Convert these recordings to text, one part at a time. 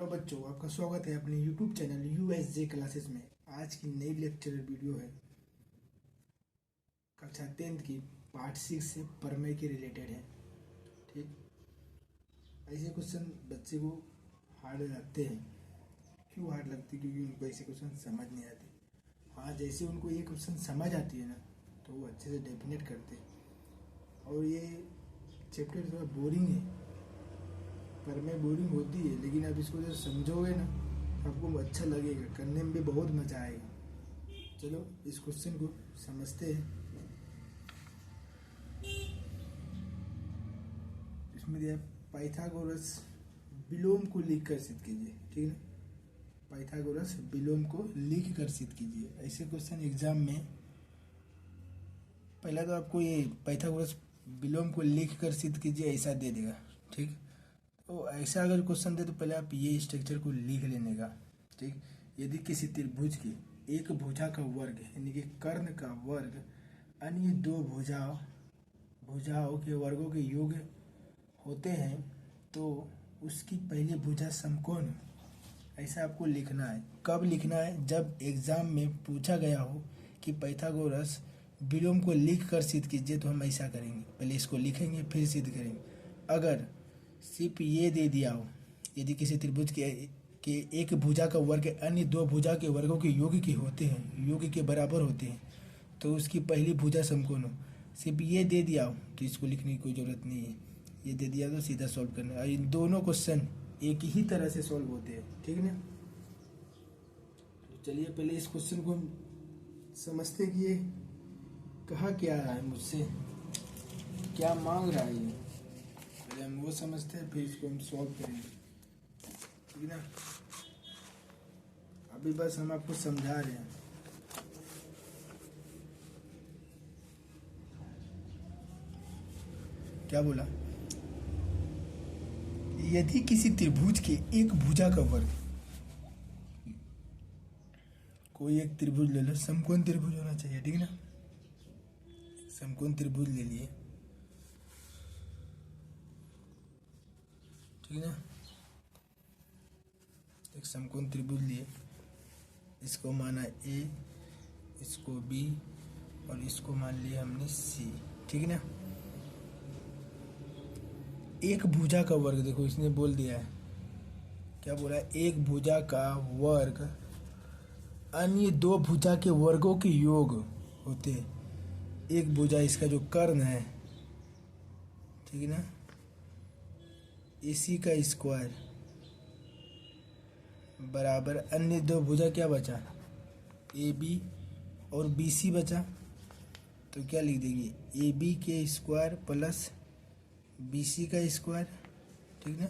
Hello बच्चों, आपका स्वागत है अपने YouTube चैनल USJ क्लासेस में। आज की नई लेक्चर वीडियो है कक्षा 10th की पार्ट 6 से प्रमेय के रिलेटेड है। ठीक, ऐसे क्वेश्चन बच्चे को हार्ड लगते हैं। क्यों हार्ड लगते हैं? क्योंकि उनको ऐसे क्वेश्चन समझ नहीं आते। हाँ, जैसे उनको ये क्वेश्चन समझ आती है ना, तो वो अच्छे से डेफिनेट करते हैं। और ये चैप्टर थोड़ा बोरिंग है, प्रमेय बोरिंग होती है, लेकिन आप इसको जब समझोगे ना तो आपको अच्छा लगेगा, करने में भी बहुत मजा आएगा। चलो इस क्वेश्चन को समझते हैं। इसमें दिया पाइथागोरस विलोम को लिख कर सिद्ध कीजिए। ठीक है, पाइथागोरस विलोम को लिख कर सिद्ध कीजिए। ऐसे क्वेश्चन एग्जाम में पहला तो आपको ये पाइथागोरस विलोम को लिख कर सिद्ध कीजिए ऐसा दे देगा। ठीक, तो ऐसा अगर क्वेश्चन दे तो पहले आप ये स्ट्रक्चर को लिख लेने का। ठीक, यदि किसी त्रिभुज की एक भुजा का वर्ग यानी कि कर्ण का वर्ग अन्य दो भुजाओं के वर्गों के योग होते हैं तो उसकी पहली भुजा समकोण हो। ऐसा आपको लिखना है। कब लिखना है? जब एग्जाम में पूछा गया हो कि पाइथागोरस विलोम को लिख कर सिद्ध कीजिए, तो हम ऐसा करेंगे, पहले इसको लिखेंगे फिर सिद्ध करेंगे। अगर सिर्फ ये दे दिया हो, यदि किसी त्रिभुज के एक भुजा का वर्ग अन्य दो भुजा के वर्गों के योग के होते हैं, योग के बराबर होते हैं, तो उसकी पहली भुजा समकोण हो। सिर्फ ये दे दिया हो तो इसको लिखने की कोई जरूरत नहीं है। ये दे दिया तो सीधा सॉल्व करना है। इन दोनों क्वेश्चन एक ही तरह से सॉल्व होते हैं। ठीक है ना? तो चलिए पहले इस क्वेश्चन को हम समझते कि ये कहा क्या रहा है मुझसे, क्या मांग रहा है ये। पहले हम वो समझते हैं, फिर इसको हम सॉल्व करेंगे। ठीक है ना? अभी बस हम आपको समझा रहे हैं। क्या बोला? यदि किसी त्रिभुज के एक भुजा का वर्ग, कोई एक त्रिभुज ले लो, समकोण त्रिभुज होना चाहिए। ठीक है ना? समकोण त्रिभुज ले लिए। ठीक है ना? एक समकोण त्रिभुज लिए, इसको माना ए, इसको बी और इसको मान लिया हमने सी। ठीक है ना? एक भुजा का वर्ग, देखो इसने बोल दिया है, क्या बोला है? एक भुजा का वर्ग अन्य दो भुजा के वर्गों के योग होते हैं। एक भुजा इसका जो कर्ण है, ठीक है ना, इसी का स्क्वायर बराबर अन्य दो भुजा क्या बचा? ए बी और बी सी बचा। तो क्या लिख देंगे? ए बी के स्क्वायर प्लस बी सी का स्क्वायर। ठीक ना?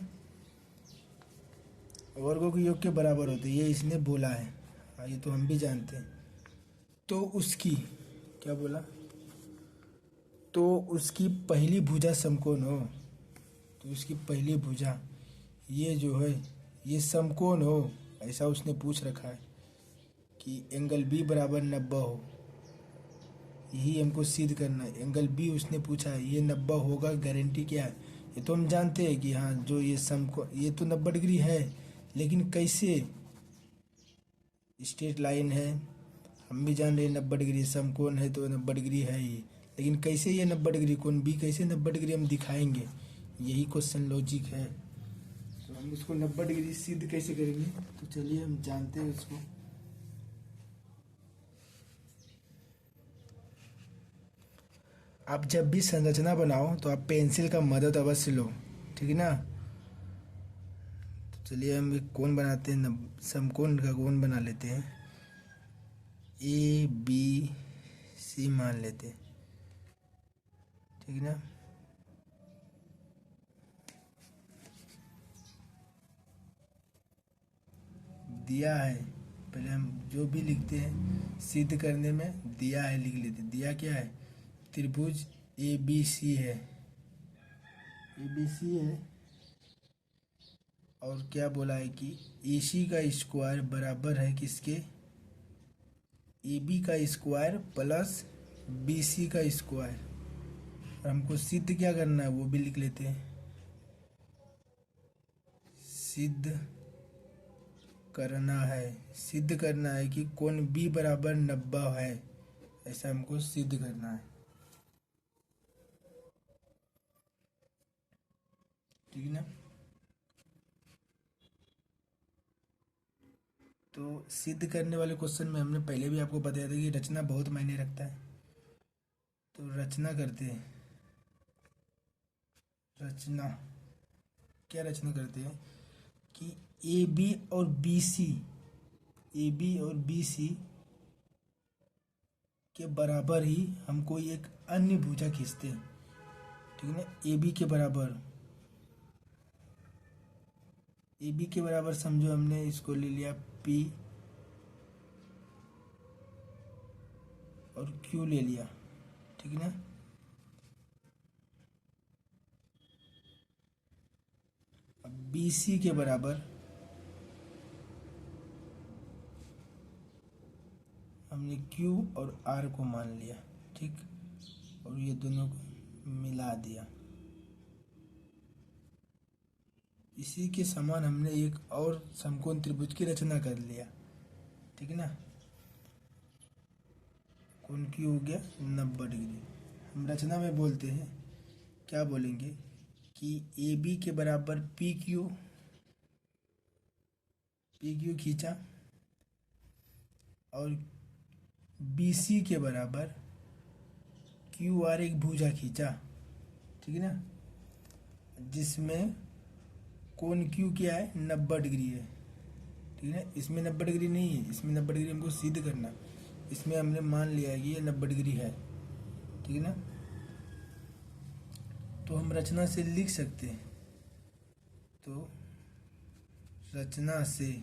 वर्गों के योग के बराबर होते, ये इसने बोला है। हाँ, ये तो हम भी जानते हैं। तो उसकी क्या बोला? तो उसकी पहली भुजा समकोण हो, तो उसकी पहली भुजा ये जो है ये समकोण हो, ऐसा उसने पूछ रखा है कि एंगल बी बराबर 90 हो। यही हमको सिद्ध करना है। एंगल बी उसने पूछा है, ये 90 होगा, गारंटी क्या है? ये तो हम जानते हैं कि हाँ, जो ये समकोण ये तो 90 डिग्री है, लेकिन कैसे? स्ट्रेट लाइन है, हम भी जान रहे हैं 90 डिग्री समकोण है, तो 90 डिग्री है ही, लेकिन कैसे ये 90 डिग्री कोण बी कैसे 90 डिग्री हम दिखाएंगे? यही क्वेश्चन लॉजिक है। तो हम उसको 90 डिग्री सिद्ध कैसे करेंगे? तो चलिए हम जानते हैं उसको। आप जब भी संरचना बनाओ तो आप पेंसिल का मदद अवश्य लो। ठीक है ना? तो चलिए हम एक कोण बनाते हैं, समकोण का कोण बना लेते हैं। ए बी सी मान लेते हैं। ठीक है ना? दिया है, पहले हम जो भी लिखते हैं सिद्ध करने में दिया है लिख लेते। दिया क्या है? त्रिभुज ए बी सी है, ए बी सी है, और क्या बोला है कि ए सी का स्क्वायर बराबर है किसके? ए बी का स्क्वायर प्लस बी सी का स्क्वायर। और हमको सिद्ध क्या करना है वो भी लिख लेते हैं। सिद्ध करना है, सिद्ध करना है कि कोण बी बराबर 90 है, ऐसा हमको सिद्ध करना है। ठीक है ना। तो सिद्ध करने वाले क्वेश्चन में हमने पहले भी आपको बताया था कि रचना बहुत मायने रखता है। तो रचना करते हैं। रचना क्या रचना करते हैं कि ए बी और बी सी, ए बी और बी सी के बराबर ही हम कोई एक अन्य भुजा खींचते हैं। ठीक है ना। ए बी के बराबर, ए बी के बराबर समझो हमने इसको ले लिया पी और क्यू ले लिया। ठीक है ना। अब बी सी के बराबर हमने क्यू और आर को मान लिया। ठीक, और ये दोनों को मिला दिया। इसी के समान हमने एक और समकोण त्रिभुज की रचना कर लिया। ठीक है ना। कोण क्यू हो गया 90 डिग्री। हम रचना में बोलते हैं, क्या बोलेंगे कि ए बी के बराबर पी क्यू खींचा और बी सी के बराबर क्यू आर एक भुजा खींचा। ठीक है ना। जिसमें कोण क्यू क्या है 90 डिग्री है। ठीक है। इसमें 90 डिग्री नहीं है, इसमें 90 डिग्री हमको सिद्ध करना। इसमें हमने मान लिया है कि ये 90 डिग्री है। ठीक है ना। तो हम रचना से लिख सकते हैं। तो रचना से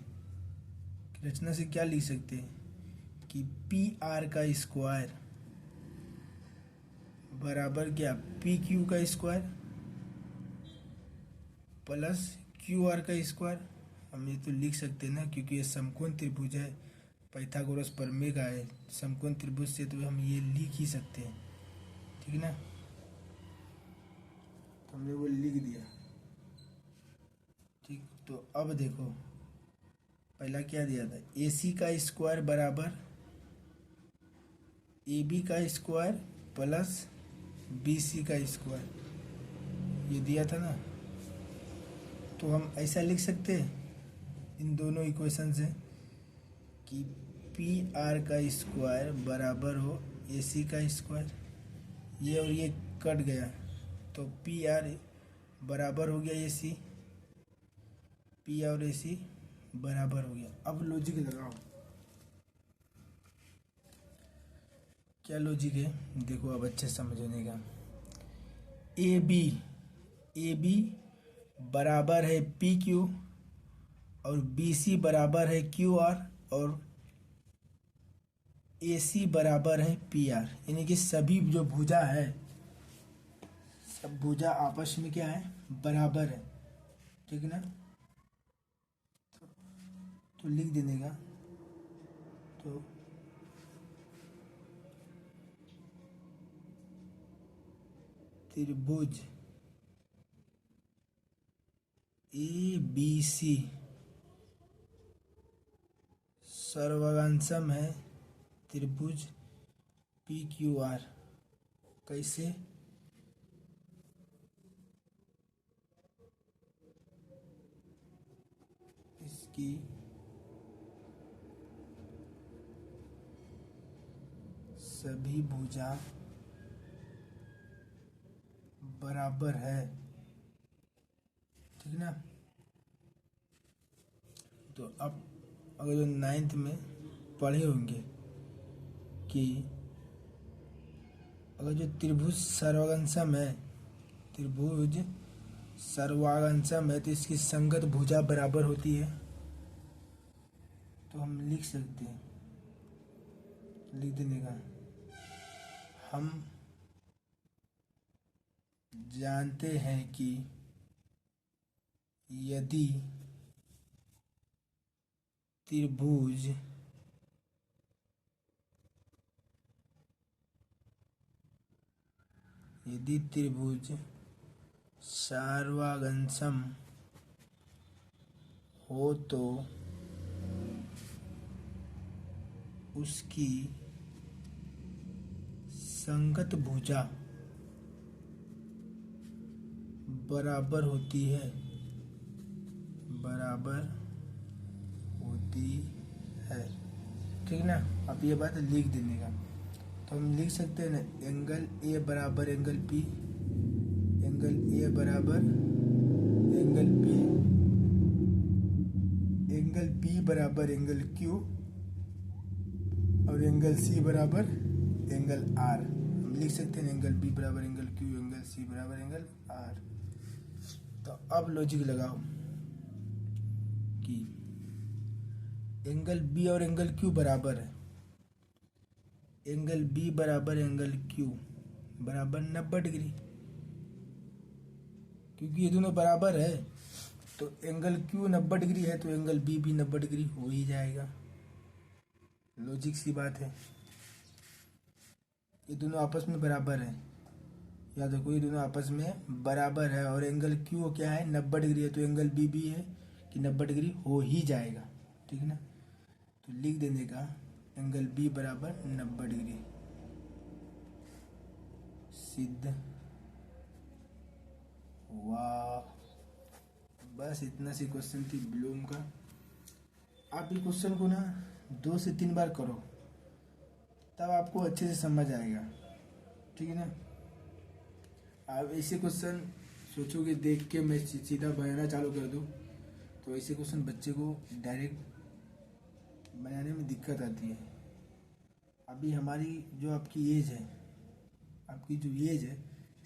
क्या लिख सकते हैं कि पी आर का स्क्वायर बराबर क्या, पी क्यू का स्क्वायर प्लस क्यू आर का स्क्वायर। हम ये तो लिख सकते हैं ना, क्योंकि ये समकोण त्रिभुज है, पाइथागोरस प्रमेय का है। समकोण त्रिभुज से तो हम ये लिख ही सकते हैं। ठीक है ना। तो हमने वो लिख दिया। ठीक, तो अब देखो पहला क्या दिया था, ए सी का स्क्वायर बराबर ए बी का स्क्वायर प्लस बी सी का स्क्वायर, ये दिया था ना। तो हम ऐसा लिख सकते हैं इन दोनों इक्वेशन से कि पी आर का स्क्वायर बराबर हो ए सी का स्क्वायर। ये और ये कट गया तो पी आर बराबर हो गया ए सी, पी और ए सी बराबर हो गया। अब लॉजिक लगाओ, क्या लॉजिक है देखो अब अच्छे समझने का। ए बी बराबर है पी क्यू और बी सी बराबर है क्यू आर और ए सी बराबर है पी आर। यानी कि सभी जो भुजा है, सब भुजा आपस में क्या है, बराबर है। ठीक है ना। तो लिख देने का, तो त्रिभुज ए बी सी सर्वगांसम है त्रिभुज पी क्यू आर। कैसे, इसकी सभी भुजा बराबर है। ठीक ना। तो अब अगर जो 9th में पढ़े होंगे कि अगर जो त्रिभुज सर्वगांसम है, त्रिभुज सर्वांगसम है तो इसकी संगत भुजा बराबर होती है। तो हम लिख सकते हैं, लिख देने का, हम जानते हैं कि यदि त्रिभुज सर्वांगसम हो तो उसकी संगत भुजा बराबर होती है, बराबर होती है, ठीक ना। अब ये बात लिख देने का, तो हम लिख सकते हैं ना, एंगल ए बराबर एंगल पी, एंगल ए बराबर एंगल पी, एंगल पी बराबर एंगल क्यू, और एंगल सी बराबर एंगल आर। हम लिख सकते हैं एंगल बी बराबर एंगल क्यू, एंगल सी बराबर एंगल आर। तो अब लॉजिक लगाओ कि एंगल बी और एंगल क्यू बराबर है, एंगल बी बराबर एंगल क्यू बराबर 90 डिग्री, क्योंकि ये दोनों बराबर है तो एंगल क्यू 90 डिग्री है तो एंगल बी भी 90 डिग्री हो ही जाएगा। लॉजिक सी बात है, ये दोनों आपस में बराबर है, याद रखो ये दोनों आपस में बराबर है, और एंगल क्यू क्या है 90 डिग्री है तो एंगल बी भी है कि 90 डिग्री हो ही जाएगा, ठीक है ना। तो लिख देने का एंगल बी बराबर 90 डिग्री, सिद्ध वाह। बस इतना सी क्वेश्चन थी विलोम का। आप इस क्वेश्चन को ना 2 से 3 बार करो, तब आपको अच्छे से समझ आएगा, ठीक है ना। आप ऐसे क्वेश्चन सोचोगे देख के मैं सीधा बनाना चालू कर दूँ, तो ऐसे क्वेश्चन बच्चे को डायरेक्ट बनाने में दिक्कत आती है। अभी हमारी जो आपकी एज है, आपकी जो एज है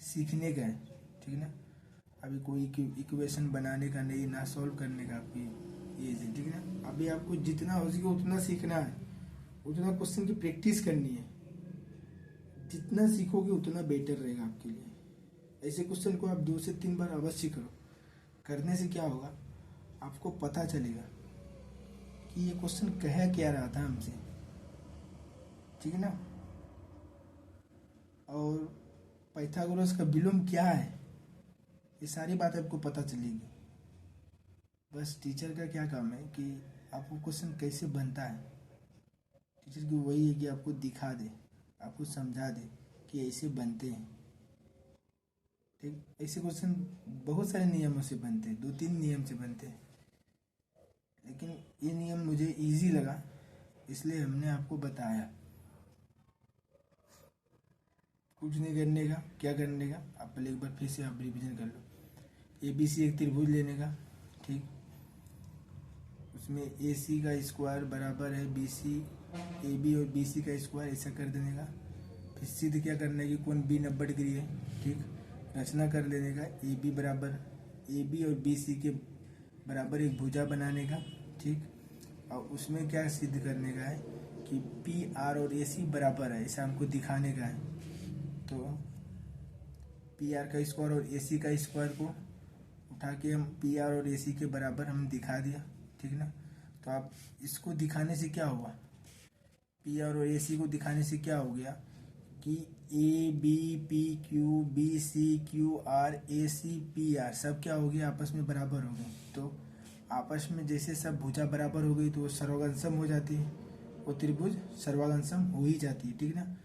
सीखने का है, ठीक है ना। अभी कोई इक्वेशन बनाने का नहीं, ना सॉल्व करने का आपकी एज है, ठीक है ना। अभी आपको जितना हो सके उतना सीखना है, उतना क्वेश्चन की प्रैक्टिस करनी है। जितना सीखोगे उतना बेटर रहेगा आपके लिए। ऐसे क्वेश्चन को आप 2 से 3 बार अवश्य करो। करने से क्या होगा, आपको पता चलेगा कि ये क्वेश्चन कह क्या रहा था हमसे, ठीक है ना। और पाइथागोरस का विलोम क्या है, ये सारी बात आपको पता चलेगी। बस टीचर का क्या काम है कि आपको क्वेश्चन कैसे बनता है, टीचर की वही है कि आपको दिखा दे, आपको समझा दे कि ऐसे बनते हैं, ठीक। ऐसे क्वेश्चन बहुत सारे नियमों से बनते हैं, 2-3 नियम से बनते हैं, लेकिन ये नियम मुझे इजी लगा इसलिए हमने आपको बताया। कुछ नहीं करने का, क्या करने का, आप पहले एक बार फिर से आप रिविजन कर लो। ABC एक त्रिभुज लेने का, ठीक। उसमें AC का स्क्वायर बराबर है BC, AB और BC का स्क्वायर, ऐसा कर देने का। फिर सिद्ध क्या करना है कि कोण B 90 डिग्री है, ठीक। रचना कर लेने का AB बराबर AB और BC के बराबर एक भुजा बनाने का, ठीक। और उसमें क्या सिद्ध करने का है कि PR और AC बराबर है, ऐसा हमको दिखाने का है। तो PR का स्क्वायर और AC का स्क्वायर को उठा के हम PR और AC के बराबर हम दिखा दिया, ठीक ना। तो आप इसको दिखाने से क्या हुआ, PR और AC को दिखाने से क्या हो गया कि ABPQBCQR AC PR सब क्या हो गया, आपस में बराबर हो गए। तो आपस में जैसे सब भुजा बराबर हो गई तो वो सर्वांगसम हो जाती है, वो त्रिभुज सर्वांगसम हो ही जाती है, ठीक ना।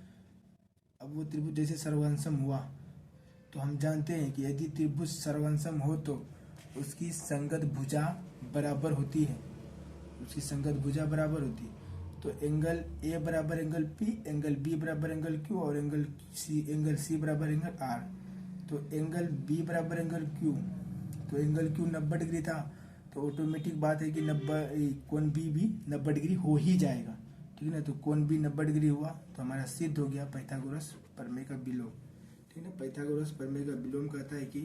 अब वो त्रिभुज जैसे सर्वांगसम हुआ तो हम जानते हैं कि यदि त्रिभुज सर्वांगसम हो तो उसकी संगत भुजा बराबर होती है, उसकी संगत भुजा बराबर होती है। तो एंगल A बराबर एंगल P, एंगल B बराबर एंगल Q और एंगल C बराबर एंगल R। तो एंगल B बराबर एंगल Q, तो एंगल Q 90 डिग्री था, तो ऑटोमेटिक बात है कि 90 कोण B भी 90 डिग्री हो ही जाएगा, ठीक है ना। तो कोण B 90 डिग्री हुआ तो हमारा सिद्ध हो गया पाइथागोरस प्रमेय का विलोम, ठीक है ना। पाइथागोरस प्रमेय का विलोम कहता है कि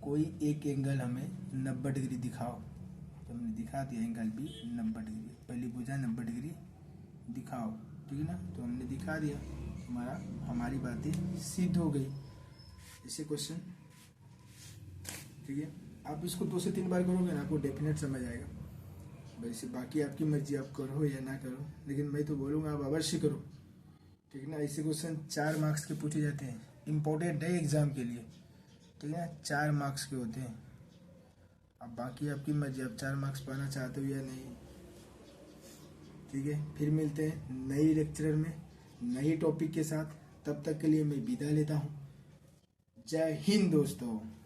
कोई एक एंगल हमें 90 डिग्री दिखाओ, तो हमने दिखा दिया एंगल B 90 डिग्री, पहली भुजा 90 डिग्री दिखाओ, ठीक है ना। तो हमने दिखा दिया, हमारी बातें सिद्ध हो गई। ऐसे क्वेश्चन, ठीक है। आप इसको 2 से 3 बार करोगे ना आपको डेफिनेट समझ आएगा। वैसे बाकी आपकी मर्जी, आप करो या ना करो, लेकिन मैं तो बोलूँगा आप अवश्य करो, ठीक है ना। ऐसे क्वेश्चन 4 मार्क्स के पूछे जाते हैं, इम्पोर्टेंट है एग्जाम के लिए, ठीक है ना। 4 मार्क्स के होते हैं। अब बाकी आपकी मर्जी, आप 4 मार्क्स पाना चाहते हो या नहीं, ठीक है, फिर मिलते हैं नई लेक्चर में नई टॉपिक के साथ। तब तक के लिए मैं विदा लेता हूँ। जय हिंद दोस्तों।